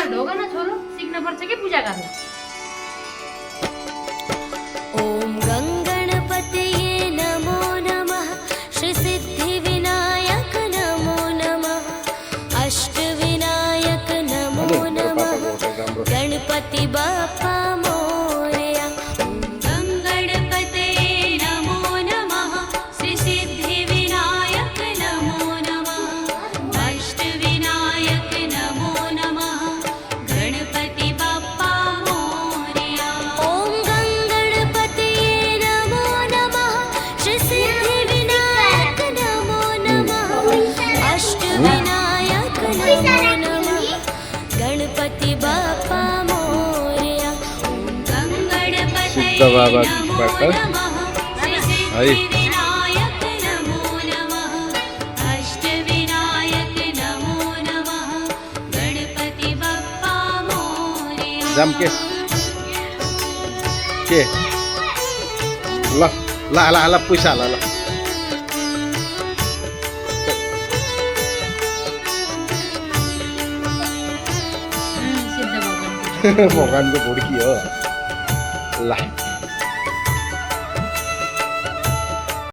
તમારે ઢોકાનો છોરો શીખના પર છે કે પૂજા કરવા ॐ गङ्गणपतये नमो नमः श्रीसिद्धिविनायक नमो नमः अष्टविनायक नमो नमः गणपति बाप्पा मोरया ॐ गङ्गणपतये नमो नमः श्रीसिद्धिविनायक नमो नमः अष्टविनायक नमो नमः गणपति बाप्पा मोरया ॐ गङ्गणपतये नमो नमः श्रीसिद्धिविनायक नमो नमः अष्टविनायक नमो नमः गणपति बाप्पा मोरया ॐ गङ्गणपतये सिद्ध बाबा नमो बाप्पा. नमः श्रीसिद्धिविनायक नमो नमः अष्टविनायक नमो नमः गणपति बाप्पा मोरया जाम के ल ल ल ल पैसा ल ल સિદ્ધ ભગવાન भगवानको भुड्की हो ल